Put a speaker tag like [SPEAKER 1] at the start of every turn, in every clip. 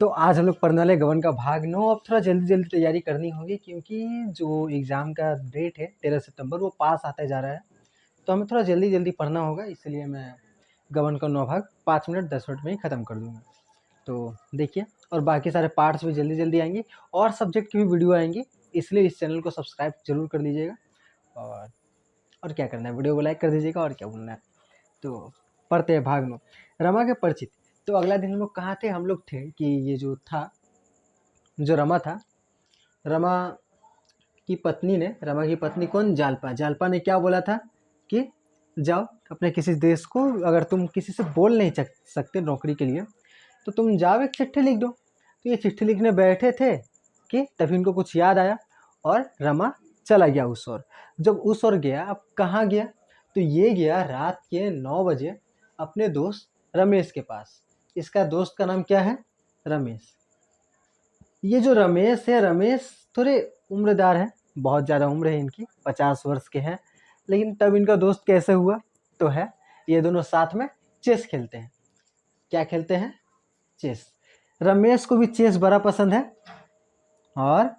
[SPEAKER 1] तो आज हम लोग पढ़ने वाले गबन का भाग 9। अब थोड़ा जल्दी जल्दी तैयारी करनी होगी क्योंकि जो एग्ज़ाम का डेट है 13 सितंबर वो पास आते जा रहा है, तो हमें थोड़ा जल्दी जल्दी पढ़ना होगा। इसलिए मैं गबन का 9 भाग 5 मिनट 10 मिनट में ही ख़त्म कर दूँगा। तो देखिए, और बाकी सारे पार्ट्स भी जल्दी जल्दी आएंगे और सब्जेक्ट की भी वीडियो आएंगी, इसलिए इस चैनल को सब्सक्राइब जरूर कर लीजिएगा। और क्या करना है, वीडियो को लाइक कर दीजिएगा, और क्या बोलना है। तो पढ़ते हैं भाग 9, रमा के परिचित। तो अगला दिन हम लोग कहाँ थे? हम लोग थे कि ये जो था, जो रमा था, रमा की पत्नी कौन? जालपा। जालपा ने क्या बोला था कि जाओ अपने किसी देश को, अगर तुम किसी से बोल नहीं सकते नौकरी के लिए, तो तुम जाओ एक चिट्ठी लिख दो। तो ये चिट्ठी लिखने बैठे थे कि तभी इनको कुछ याद आया और रमा चला गया उस ओर। जब उस ओर गया, अब कहाँ गया? तो ये गया रात के 9 बजे अपने दोस्त रमेश के पास। इसका दोस्त का नाम क्या है? रमेश। ये जो रमेश है, रमेश थोड़े उम्रदार है, बहुत ज़्यादा उम्र है इनकी, 50 वर्ष के हैं। लेकिन तब इनका दोस्त कैसे हुआ? तो है, ये दोनों साथ में चेस खेलते हैं। क्या खेलते हैं? चेस। रमेश को भी चेस बड़ा पसंद है और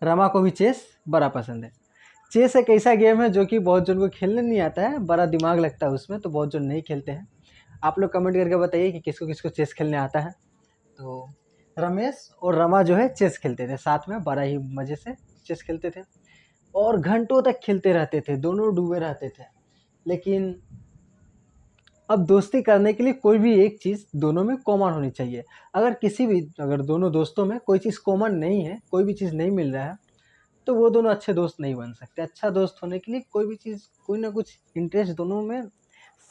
[SPEAKER 1] रमा को भी चेस बड़ा पसंद है। चेस एक ऐसा गेम है जो कि बहुत जन को खेलने नहीं आता है, बड़ा दिमाग लगता है उसमें, तो बहुत जन नहीं खेलते हैं। आप लोग कमेंट करके बताइए कि किसको किसको चेस खेलने आता है। तो रमेश और रमा जो है चेस खेलते थे साथ में, बड़ा ही मज़े से चेस खेलते थे और घंटों तक खेलते रहते थे, दोनों डूबे रहते थे। लेकिन अब दोस्ती करने के लिए कोई भी एक चीज़ दोनों में कॉमन होनी चाहिए। अगर दोनों दोस्तों में कोई चीज़ कॉमन नहीं है, कोई भी चीज़ नहीं मिल रहा है, तो वो दोनों अच्छे दोस्त नहीं बन सकते। अच्छा दोस्त होने के लिए कोई भी चीज़, कोई ना कुछ इंटरेस्ट दोनों में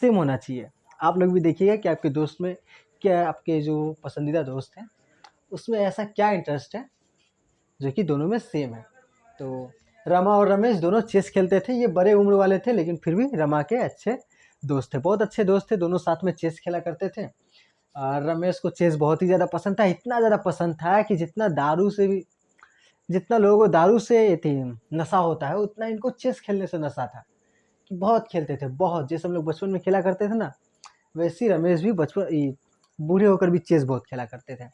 [SPEAKER 1] सेम होना चाहिए। आप लोग भी देखिएगा कि आपके दोस्त में क्या, आपके जो पसंदीदा दोस्त हैं उसमें ऐसा क्या इंटरेस्ट है जो कि दोनों में सेम है। तो रमा और रमेश दोनों चेस खेलते थे। ये बड़े उम्र वाले थे लेकिन फिर भी रमा के अच्छे दोस्त थे, बहुत अच्छे दोस्त थे। दोनों साथ में चेस खेला करते थे और रमेश को चेस बहुत ही ज़्यादा पसंद था। इतना ज़्यादा पसंद था कि जितना लोगों को दारू से नशा होता है, उतना इनको चेस खेलने से नशा था कि बहुत खेलते थे, बहुत। जैसे हम लोग बचपन में खेला करते थे ना, वैसे ही रमेश भी बूढ़े होकर भी चेस बहुत खेला करते थे।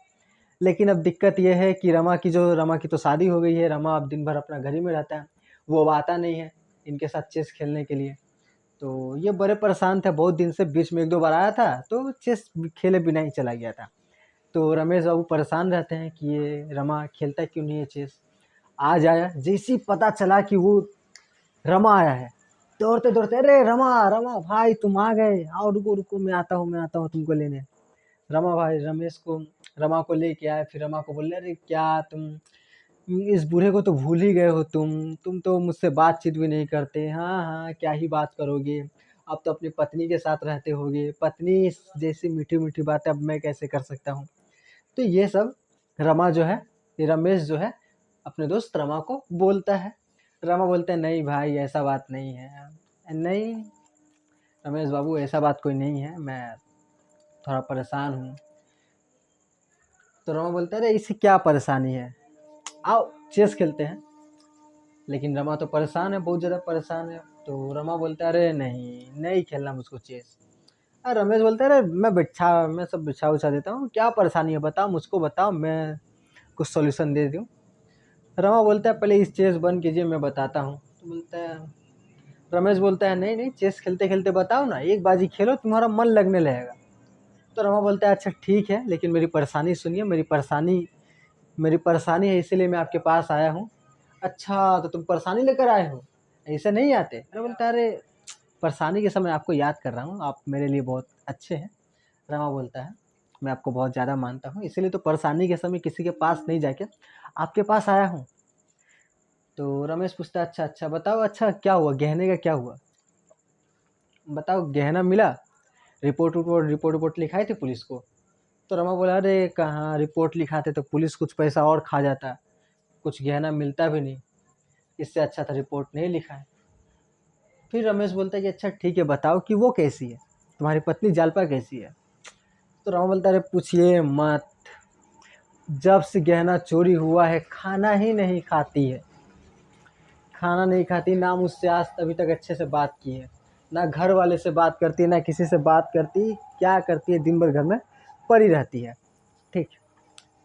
[SPEAKER 1] लेकिन अब दिक्कत यह है कि रमा की तो शादी हो गई है। रमा अब दिन भर अपना घर ही में रहता है, वो अब आता नहीं है इनके साथ चेस खेलने के लिए। तो ये बड़े परेशान थे बहुत दिन से। बीच में एक दो बार आया था तो चेस खेले बिना ही चला गया था। तो रमेश बाबू परेशान रहते हैं कि ये रमा खेलता क्यों नहीं है चेस। आज आया, जैसे ही पता चला कि वो रमा आया है, दौड़ते दौड़ते, अरे रमा रमा भाई तुम आ गए, आओ रुको रुको, मैं आता हूँ तुमको लेने। रमा को लेके आए। फिर रमा को बोले, अरे क्या तुम इस बूढ़े को तो भूल ही गए हो, तुम तो मुझसे बातचीत भी नहीं करते। हाँ हाँ, क्या ही बात करोगे, अब तो अपनी पत्नी के साथ रहते होगे, पत्नी जैसी मीठी मीठी बातें अब मैं कैसे कर सकता हूँ। तो ये सब ये रमेश जो है अपने दोस्त रमा को बोलता है। रमा बोलते हैं, नहीं भाई ऐसा बात नहीं है। नहीं रमेश बाबू, ऐसा बात कोई नहीं है, मैं थोड़ा परेशान हूँ। तो रमा बोलता है, अरे इससे क्या परेशानी है, आओ चेस खेलते हैं। लेकिन रमा तो परेशान है, बहुत ज़्यादा परेशान है। तो रमा बोलता है, अरे नहीं खेलना मुझको चेस। और रमेश बोलता है, अरे मैं सब बिछा उछा देता हूँ, क्या परेशानी है बताओ, मुझको बताओ, मैं कुछ सॉल्यूशन दे दूँ। रमा बोलता है, पहले इस चेस बंद कीजिए, मैं बताता हूँ। तो रमेश बोलता है, नहीं चेस खेलते खेलते बताओ ना, एक बाजी खेलो, तुम्हारा मन लगने लगेगा। तो रमा बोलता है, अच्छा ठीक है, लेकिन मेरी परेशानी सुनिए। मेरी परेशानी है, इसीलिए मैं आपके पास आया हूँ। अच्छा तो तुम परेशानी लेकर आए हो, ऐसे नहीं आते। अरे बोलता है, अरे परेशानी के समय आपको याद कर रहा हूँ, आप मेरे लिए बहुत अच्छे हैं। रमा बोलता है, मैं आपको बहुत ज़्यादा मानता हूँ, इसीलिए तो परेशानी के समय किसी के पास नहीं जाके आपके पास आया हूँ। तो रमेश पूछता है, अच्छा बताओ, अच्छा क्या हुआ, गहने का क्या हुआ, बताओ गहना मिला, रिपोर्ट लिखाई थी पुलिस को। तो रमा बोला, अरे कहाँ रिपोर्ट लिखाते तो पुलिस कुछ पैसा और खा जाता, कुछ गहना मिलता भी नहीं, इससे अच्छा था रिपोर्ट नहीं लिखा है। फिर रमेश बोलता है कि अच्छा ठीक है, बताओ कि वो कैसी है, तुम्हारी पत्नी जालपा कैसी है। तो रमा बोलता है, अरे पूछिए मत, जब से गहना चोरी हुआ है खाना ही नहीं खाती है, खाना नहीं खाती, ना मुझसे आज अभी तक अच्छे से बात की है, ना घर वाले से बात करती है, ना किसी से बात करती, क्या करती है, दिन भर घर में पड़ी रहती है। ठीक।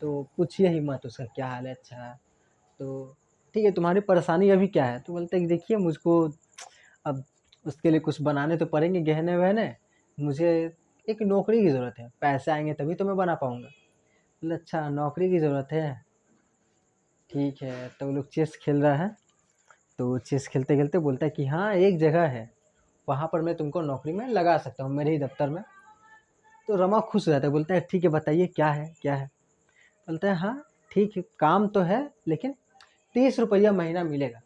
[SPEAKER 1] तो पूछिए ही मत उसका क्या हाल है। अच्छा तो ठीक है, तुम्हारी परेशानी अभी क्या है? तो बोलते हैं कि देखिए मुझको अब उसके लिए कुछ बनाने तो पड़ेंगे गहने वहने, मुझे एक नौकरी की ज़रूरत है, पैसे आएंगे तभी तो मैं बना पाऊंगा। बोले अच्छा नौकरी की ज़रूरत है, ठीक है। तो वो लोग चेस खेल रहा है, तो चेस खेलते खेलते बोलता है कि हाँ एक जगह है, वहाँ पर मैं तुमको नौकरी में लगा सकता हूँ, मेरे ही दफ्तर में। तो रमा खुश हो जाता है, बोलता है ठीक है बताइए क्या है क्या है। बोलता है हाँ ठीक है, काम तो है लेकिन 30 रुपया महीना मिलेगा।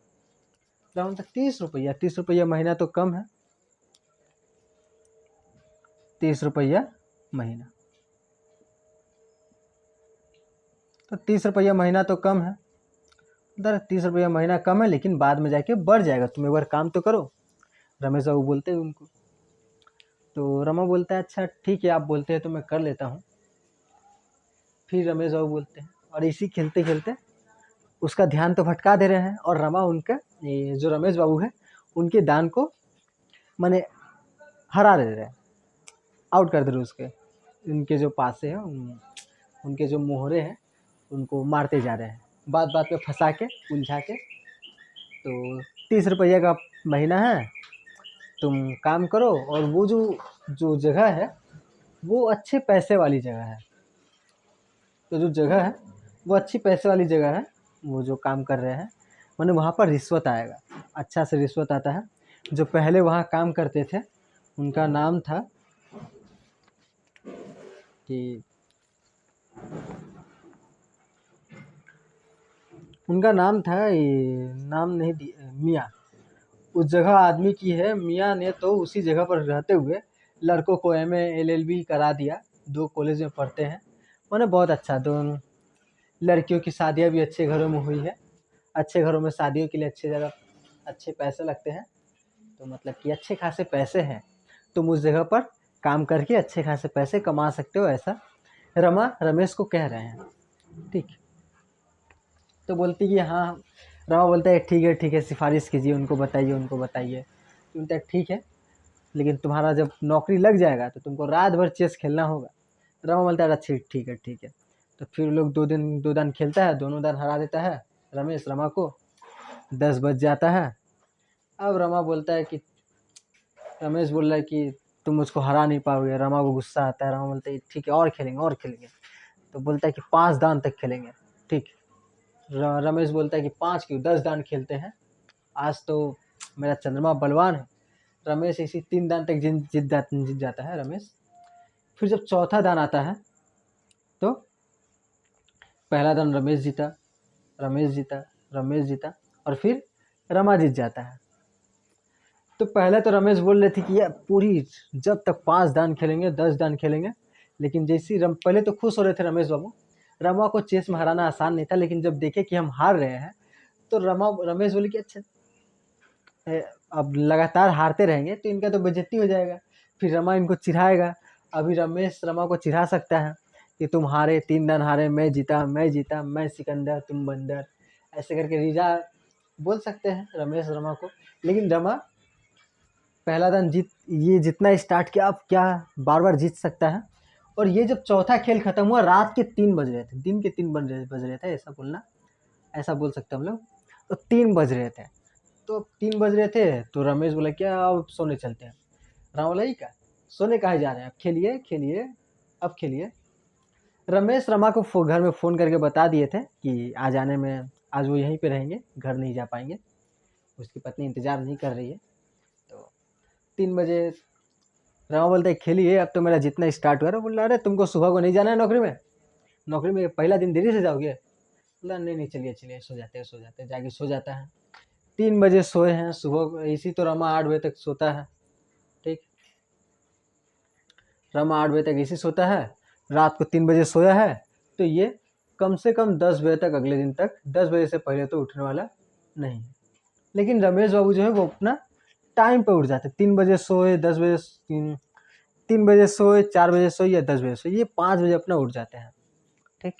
[SPEAKER 1] रमा बोलता है 30 रुपया? 30 रुपया महीना तो कम है। 30 रुपया महीना, तो 30 रुपया महीना तो कम है। दर 30 रुपया महीना कम है लेकिन बाद में जाके बढ़ जाएगा, तुम एक बार काम तो करो। रमेश बाबू बोलते हैं उनको। तो रमा बोलता है अच्छा ठीक है आप बोलते हैं तो मैं कर लेता हूँ। फिर रमेश बाबू बोलते हैं, और इसी खेलते खेलते उसका ध्यान तो भटका दे रहे हैं, और रमा उनका ये जो रमेश बाबू है उनके दान को माने हरा दे रहे हैं, आउट कर दे रहे उसके, उनके जो पासे हैं उनके जो मोहरे हैं उनको मारते जा रहे हैं, बात बात पे फंसा के उलझा के। तो 30 रुपया का महीना है, तुम काम करो, और वो जो जो जगह है वो अच्छे पैसे वाली जगह है। तो जो जगह है वो अच्छी पैसे वाली जगह है, वो जो काम कर रहे हैं माने वहाँ पर रिश्वत आएगा, अच्छा से रिश्वत आता है। जो पहले वहाँ काम करते थे उनका नाम था कि उनका नाम था ये, नाम नहीं मियाँ। उस जगह आदमी की है, मियाँ ने तो उसी जगह पर रहते हुए लड़कों को एमए एलएलबी करा दिया, 2 कॉलेज में पढ़ते हैं। मैंने बहुत अच्छा, दोनों लड़कियों की शादियाँ भी अच्छे घरों में हुई है। अच्छे घरों में शादियों के लिए अच्छे जगह अच्छे पैसे लगते हैं, तो मतलब कि अच्छे खासे पैसे हैं, तुम उस जगह पर काम करके अच्छे खासे पैसे कमा सकते हो, ऐसा रमा रमेश को कह रहे हैं। ठीक। तो बोलती कि हाँ, रमा बोलता है ठीक है सिफारिश कीजिए, उनको बताइए उनको बताइए। तो बोलता है ठीक है, लेकिन तुम्हारा जब नौकरी लग जाएगा तो तुमको रात भर चेस खेलना होगा। रमा बोलता है अच्छा ठीक है। तो फिर लोग 2 दान खेलता है, दोनों दान हरा देता है रमेश रमा को। 10 बज जाता है। अब रमा बोलता है कि रमेश बोल रहा है कि तुम मुझको हरा नहीं पाओगे। रमा को गुस्सा आता है, रमा बोलता है ठीक है और खेलेंगे और खेलेंगे। तो बोलता है कि 5 दान तक खेलेंगे। ठीक। रमेश बोलता है कि 5 क्यों, 10 दान खेलते हैं, आज तो मेरा चंद्रमा बलवान है। रमेश इसी 3 दान तक जीत जाता है रमेश। फिर जब चौथा दान आता है तो पहला दान रमेश जीता, रमेश जीता, रमेश जीता, और फिर रमा जीत जाता है। तो पहले तो रमेश बोल रहे थे कि यार पूरी जब तक 5 दान खेलेंगे 10 दान खेलेंगे, लेकिन जैसी पहले तो खुश हो रहे थे रमेश बाबू, रमा को चेस में हराना आसान नहीं था, लेकिन जब देखे कि हम हार रहे हैं तो रमेश बोले कि अच्छा अब लगातार हारते रहेंगे तो इनका तो बेइज्जती हो जाएगा, फिर रमा इनको चिढ़ाएगा। अभी रमेश रमा को चिढ़ा सकता है कि तुम हारे, 3 दान हारे, मैं जीता मैं सिकंदर तुम बंदर, ऐसे करके रीजा बोल सकते हैं रमेश रमा को। लेकिन रमा पहला दान ये जितना स्टार्ट किया, अब क्या बार बार जीत सकता है। और ये जब चौथा खेल खत्म हुआ, रात के 3 बज रहे थे, दिन के 3 बज रहे थे, ऐसा बोल सकते हम लोग। तो 3 बज रहे थे, तो 3 बज रहे थे तो रमेश बोला क्या अब सोने चलते हैं। राम बोला ही क्या, सोने कहाँ जा रहे हैं, अब खेलिए खेलिए अब खेलिए। रमेश रमा को घर में फ़ोन करके बता दिए थे कि आज आने में, आज वो यहीं पे रहेंगे, घर नहीं जा पाएंगे, उसकी पत्नी इंतज़ार नहीं कर रही है। तो 3 बजे रमा बोलते है खेलिए, अब तो मेरा जितना स्टार्ट हुआ। बोल रहा अरे तुमको सुबह को नहीं जाना है नौकरी में पहला दिन देरी से जाओगे। बोला नहीं चलिए सो जाते हैं, जाके सो जाता है। 3 बजे सोए हैं, सुबह इसी तो रमा 8 बजे तक सोता है। ठीक। रमा 8 बजे तक इसी सोता है, रात को 3 बजे सोया है, तो ये कम से कम 10 बजे तक, अगले दिन तक 10 बजे से पहले तो उठने वाला नहीं है। लेकिन रमेश बाबू जो है वो अपना टाइम पे उठ जाते, 3 बजे सोए, 10 बजे 3 बजे सोए, 4 बजे सोए या 10 बजे सोए, ये 5 बजे अपना उठ जाते हैं। ठीक।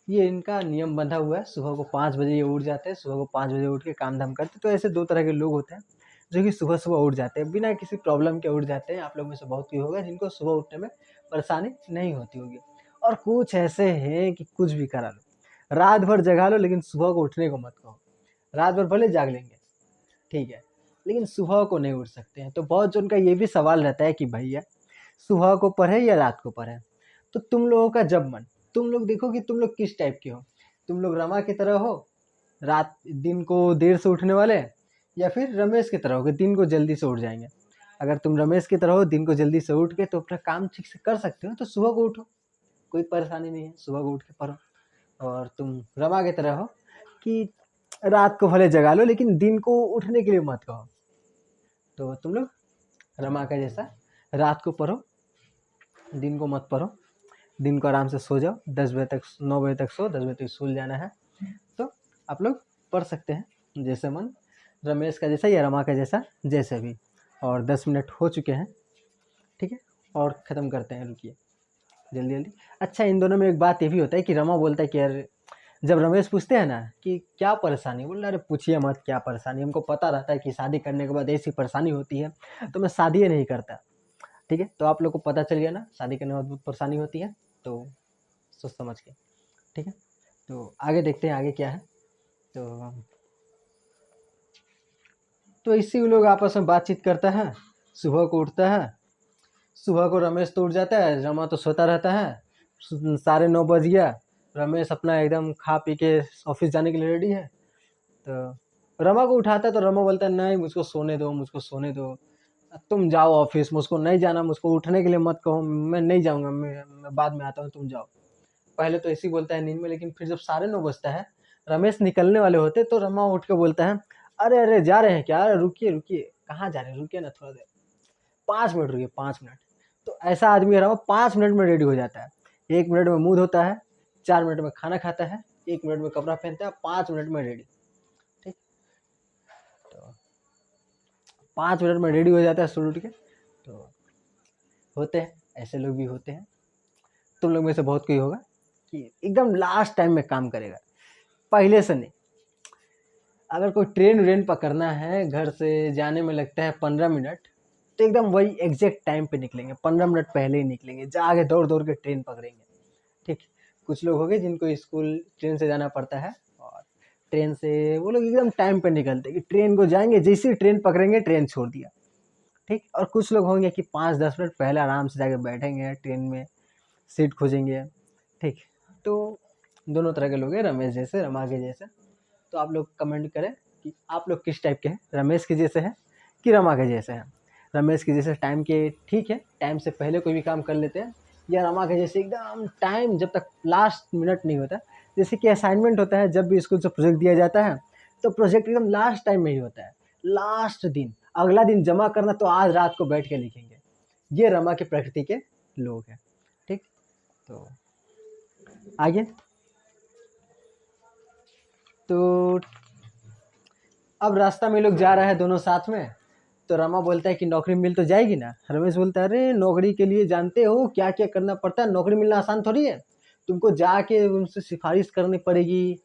[SPEAKER 1] ये इनका नियम बंधा हुआ है, सुबह को 5 बजे ये उठ जाते हैं, सुबह को 5 बजे उठ के काम धाम करते। तो ऐसे 2 तरह के लोग होते हैं जो कि सुबह सुबह उठ जाते हैं, बिना किसी प्रॉब्लम के उठ जाते हैं। आप लोग में से बहुत ही होगा जिनको सुबह उठने में परेशानी नहीं होती होगी। और कुछ ऐसे हैं कि कुछ भी करा लो, रात भर जगा लो लेकिन सुबह को उठने को मत कहो। रात भर भले जाग लेंगे, ठीक है, लेकिन सुबह को नहीं उठ सकते हैं। तो बहुत जन का ये भी सवाल रहता है कि भैया सुबह को पढ़े या रात को पढ़े। तो तुम लोगों का जब मन, तुम लोग देखो कि तुम लोग किस टाइप के हो। तुम लोग रमा की तरह हो, रात दिन को देर से उठने वाले, या फिर रमेश की तरह हो कि दिन को जल्दी से उठ जाएंगे। अगर तुम रमेश की तरह हो, दिन को जल्दी से उठ के तो अपना काम ठीक से कर सकते हो, तो सुबह को उठो, कोई परेशानी नहीं है, सुबह को उठ के पढ़ो। और तुम रमा की तरह हो कि रात को भले जगा लो लेकिन दिन को उठने के लिए मत कहो। तो तुम लोग रमा का जैसा रात को पढ़ो, दिन को मत पढ़ो। दिन को आराम से सो जाओ, 10 बजे तक 9 बजे तक सो, 10 बजे तक स्कूल जाना है। तो आप लोग पढ़ सकते हैं जैसे मन, रमेश का जैसा या रमा का जैसा, जैसे भी। और 10 मिनट हो चुके हैं, ठीक है, और ख़त्म करते हैं, रुकिए जल्दी जल्दी। अच्छा, इन दोनों में एक बात ये भी होता है कि रमा बोलता है कि यार, जब रमेश पूछते हैं ना कि क्या परेशानी, बोल रहा अरे पूछिए मत क्या परेशानी, हमको पता रहता है कि शादी करने के बाद ऐसी परेशानी होती है, तो मैं शादी ही नहीं करता। ठीक है, तो आप लोग को पता चल गया ना, शादी करने के बाद बहुत परेशानी होती है, तो सोच समझ के, ठीक है। तो आगे देखते हैं आगे क्या है। तो इसी लोग आपस में बातचीत करता है, सुबह को उठता है। सुबह को रमेश तो उठ जाता है, रमा तो सोता रहता है। 9:30 बज गया, रमेश अपना एकदम खा पी के ऑफिस जाने के लिए रेडी है। तो रमा को उठाता है, तो रमा बोलता है नहीं मुझको सोने दो, मुझको सोने दो, तुम जाओ ऑफिस, मुझको नहीं जाना, मुझको उठने के लिए मत कहो, मैं नहीं जाऊँगा, मैं बाद में आता हूँ, तुम जाओ। पहले तो ऐसे ही बोलता है नींद में, लेकिन फिर जब 9:30 बजता है, रमेश निकलने वाले होते, तो रमा उठ के बोलता है अरे अरे जा रहे हैं क्या, रुकिए रुकिए, कहाँ जा रहे हैं, रुकिए ना थोड़ा देर, 5 मिनट रुकिए, 5 मिनट। तो ऐसा आदमी रमा 5 मिनट में रेडी हो जाता है। 1 मिनट में मुँह धोता है, 4 मिनट में खाना खाता है, 1 मिनट में कपड़ा पहनता है, 5 मिनट में रेडी। ठीक, तो 5 मिनट में रेडी हो जाता है सुबह उठ के। तो होते हैं ऐसे लोग भी होते हैं, तुम लोग में से बहुत कोई होगा कि एकदम लास्ट टाइम में काम करेगा, पहले से नहीं। अगर कोई ट्रेन व्रेन पकड़ना है, घर से जाने में लगता है 15 मिनट, तो एकदम वही एग्जैक्ट टाइम पे निकलेंगे, 15 मिनट पहले ही निकलेंगे, जाके दौड़ दौड़ के ट्रेन पकड़ेंगे। ठीक, कुछ लोग हो गए जिनको स्कूल ट्रेन से जाना पड़ता है, और ट्रेन से वो लोग एकदम टाइम पे निकलते कि ट्रेन को जाएंगे, जैसे ट्रेन पकड़ेंगे ट्रेन छोड़ दिया। ठीक, और कुछ लोग होंगे कि 5-10 मिनट पहले आराम से जाके बैठेंगे ट्रेन में, सीट खोजेंगे। ठीक, तो दोनों तरह के लोग हैं, रमेश जैसे, रमा के जैसे। तो आप लोग कमेंट करें कि आप लोग किस टाइप के हैं, रमेश के जैसे हैं कि रमा के जैसे हैं। रमेश के जैसे टाइम के, ठीक है, टाइम से पहले कोई भी काम कर लेते हैं, या रमा के जैसे एकदम टाइम जब तक लास्ट मिनट नहीं होता। जैसे कि असाइनमेंट होता है, जब भी स्कूल से प्रोजेक्ट दिया जाता है, तो प्रोजेक्ट एकदम लास्ट टाइम में ही होता है, लास्ट दिन, अगला दिन जमा करना, तो आज रात को बैठ के लिखेंगे। ये रमा के प्रकृति के लोग हैं। ठीक, तो आगे, तो अब रास्ता में लोग जा रहे हैं दोनों साथ में। तो रमा बोलता है कि नौकरी मिल तो जाएगी ना। रमेश बोलता है अरे नौकरी के लिए जानते हो क्या क्या करना पड़ता है, नौकरी मिलना आसान थोड़ी है, तुमको जाके उनसे सिफारिश करनी पड़ेगी,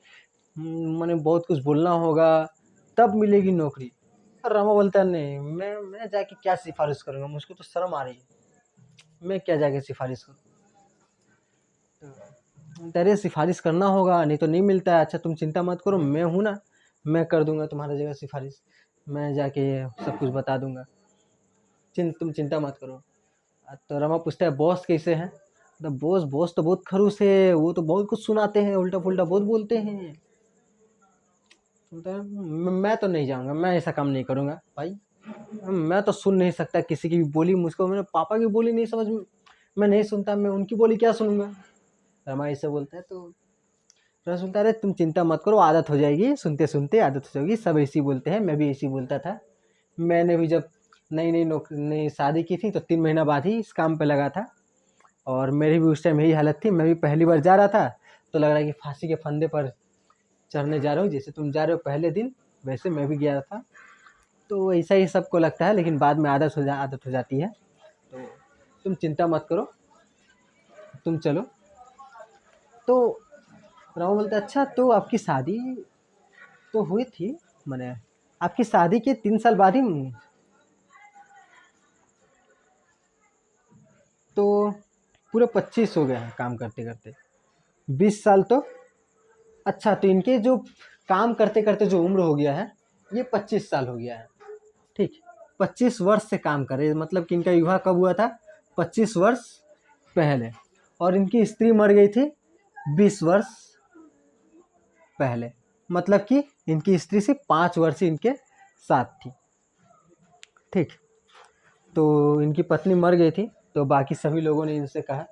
[SPEAKER 1] मैंने बहुत कुछ बोलना होगा, तब मिलेगी नौकरी। और रमा बोलता है नहीं, मैं जाके क्या सिफारिश करूँगा, मुझको तो शर्म आ रही है, मैं क्या जाके सिफारिश करूँ। तेरे सिफारिश करना होगा, नहीं तो नहीं मिलता है। अच्छा तुम चिंता मत करो, मैं हूँ ना, मैं कर दूंगा तुम्हारी जगह सिफारिश, मैं जाके सब कुछ बता दूंगा, तुम चिंता मत करो। तो रमा पूछता है बॉस कैसे हैं। तो बॉस तो बहुत खड़ूस है, वो तो बहुत कुछ सुनाते हैं, उल्टा पुल्टा बहुत बोलते हैं। तो मैं तो नहीं जाऊँगा, मैं ऐसा काम नहीं करूँगा भाई, मैं तो सुन नहीं सकता किसी की भी बोली, मुझको मेरे पापा की बोली नहीं समझ में, मैं नहीं सुनता, मैं उनकी बोली क्या सुनूंगा। रमा ऐसे बोलता है। तो रस बोलता है अरे तुम चिंता मत करो, आदत हो जाएगी, सुनते सुनते आदत हो जाएगी, सब ऐसी बोलते हैं, मैं भी ऐसी बोलता था। मैंने भी जब नई शादी की थी, तो 3 महीना बाद ही इस काम पे लगा था, और मेरी भी उस टाइम यही हालत थी, मैं भी पहली बार जा रहा था, तो लग रहा है कि फांसी के फंदे पर चढ़ने जा रहा हूँ, जैसे तुम जा रहे हो पहले दिन, वैसे मैं भी गया था। तो ऐसा ही सबको लगता है, लेकिन बाद में आदत हो जाती है। तो तुम चिंता मत करो, तुम चलो। तो राहुल बोलता अच्छा, तो आपकी शादी तो हुई थी, मैंने आपकी शादी के 3 साल बाद ही, तो पूरे 25 हो गए हैं काम करते करते। 20 साल तो अच्छा, तो इनके जो काम करते करते जो उम्र हो गया है ये 25 साल हो गया है। ठीक, 25 वर्ष से काम कर रहे, मतलब कि इनका विवाह कब हुआ था? 25 वर्ष पहले। और इनकी स्त्री मर गई थी 20 वर्ष पहले, मतलब कि इनकी स्त्री से 5 वर्ष इनके साथ थी। ठीक, तो इनकी पत्नी मर गई थी, तो बाकी सभी लोगों ने इनसे कहा।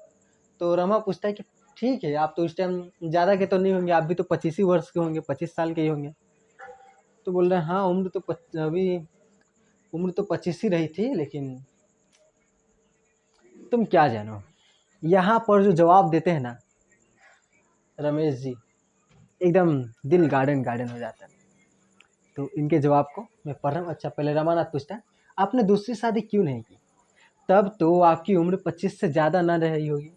[SPEAKER 1] तो रमा पूछता है कि ठीक है, आप तो इस टाइम ज़्यादा के तो नहीं होंगे, आप भी तो 25 ही वर्ष के होंगे, 25 साल के ही होंगे। तो बोल रहे हैं हाँ, अभी उम्र तो 25 ही रही थी, लेकिन तुम क्या जानो। यहाँ पर जो जवाब देते हैं ना रमेश जी, एकदम दिल गार्डन गार्डन हो जाता है। तो इनके जवाब को मैं पढ़ रहा हूँ। अच्छा, पहले रमानाथ पूछता है, आपने दूसरी शादी क्यों नहीं की? तब तो आपकी उम्र 25 से ज़्यादा न रही होगी।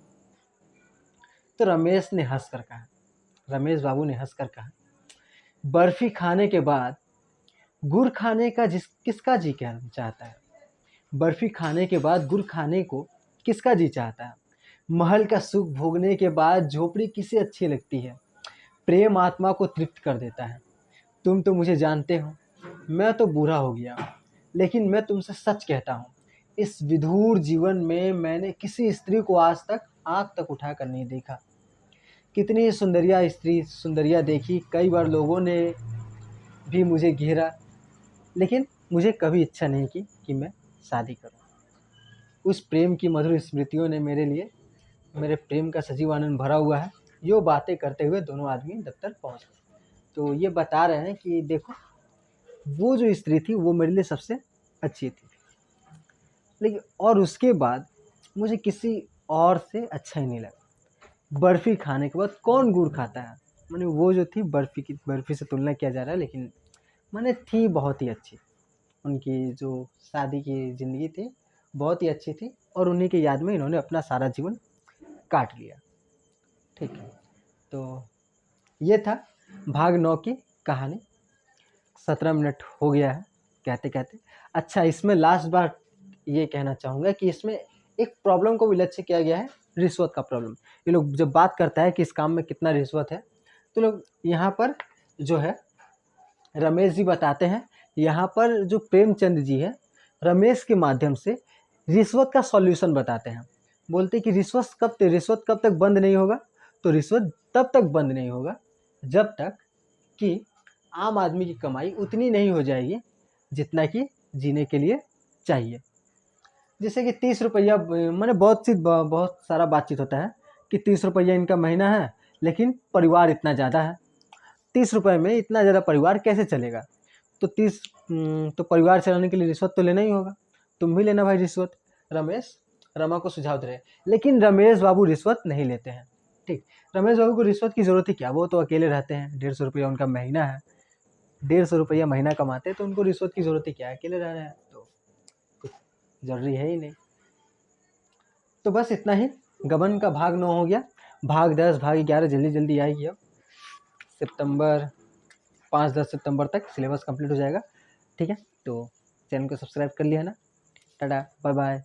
[SPEAKER 1] तो रमेश बाबू ने हंसकर कहा, बर्फी खाने के बाद गुड़ खाने का किसका जी कहना चाहता है? बर्फी खाने के बाद गुड़ खाने को किसका जी चाहता है? महल का सुख भोगने के बाद झोपड़ी किसे अच्छी लगती है? प्रेम आत्मा को तृप्त कर देता है। तुम तो मुझे जानते हो, मैं तो बूढ़ा हो गया हूँ, लेकिन मैं तुमसे सच कहता हूँ, इस विधुर जीवन में मैंने किसी स्त्री को आज तक आँख तक उठाकर नहीं देखा। कितनी सुंदरिया देखी, कई बार लोगों ने भी मुझे घेरा, लेकिन मुझे कभी इच्छा नहीं की कि मैं शादी करूं। उस प्रेम की मधुर स्मृतियों ने मेरे प्रेम का सजीव आनंद भरा हुआ है। यो बातें करते हुए दोनों आदमी दफ्तर पहुंच गए। तो ये बता रहे हैं कि देखो, वो जो स्त्री थी वो मेरे लिए सबसे अच्छी थी, लेकिन और उसके बाद मुझे किसी और से अच्छा ही नहीं लगा। बर्फ़ी खाने के बाद कौन गुड़ खाता है? मैंने वो जो थी बर्फ़ी से तुलना किया जा रहा है, लेकिन मैंने थी बहुत ही अच्छी। उनकी जो शादी की ज़िंदगी थी बहुत ही अच्छी थी, और उन्हीं की याद में इन्होंने अपना सारा जीवन काट लिया। ठीक है, तो ये था भाग 9 की कहानी। 17 मिनट हो गया है कहते कहते। अच्छा, इसमें लास्ट बार ये कहना चाहूँगा कि इसमें एक प्रॉब्लम को भी लक्ष्य किया गया है, रिश्वत का प्रॉब्लम। ये लोग जब बात करता है कि इस काम में कितना रिश्वत है, तो लोग यहाँ पर जो है रमेश जी बताते हैं, यहाँ पर जो प्रेमचंद जी है रमेश के माध्यम से रिश्वत का सॉल्यूशन बताते हैं। बोलते कि रिश्वत कब तक बंद नहीं होगा? तो रिश्वत तब तक बंद नहीं होगा जब तक कि आम आदमी की कमाई उतनी नहीं हो जाएगी जितना कि जीने के लिए चाहिए। जैसे कि 30 रुपया, मैंने बहुत सारा बातचीत होता है कि 30 रुपया इनका महीना है, लेकिन परिवार इतना ज़्यादा है। 30 रुपये में इतना ज़्यादा परिवार कैसे चलेगा? तो तो परिवार चलाने के लिए रिश्वत तो लेना ही होगा। तुम भी लेना भाई रिश्वत। रमेश रमा को सुझाव दे रहे हैं, लेकिन रमेश बाबू रिश्वत नहीं लेते हैं। ठीक, रमेश बाबू को रिश्वत की ज़रूरत ही क्या? वो तो अकेले रहते हैं, 150 रुपया उनका महीना है, 150 रुपया महीना कमाते हैं, तो उनको रिश्वत की ज़रूरत ही क्या है? अकेले रह रहे हैं तो कुछ ज़रूरी है ही नहीं। तो बस इतना ही, गबन का भाग 9 हो गया। भाग 10 भाग 11 जल्दी जल्दी आएगी। अब सितंबर 5-10 सितंबर तक सिलेबस कंप्लीट हो जाएगा। ठीक है, तो चैनल को सब्सक्राइब कर लिया है ना। Tata, bye bye.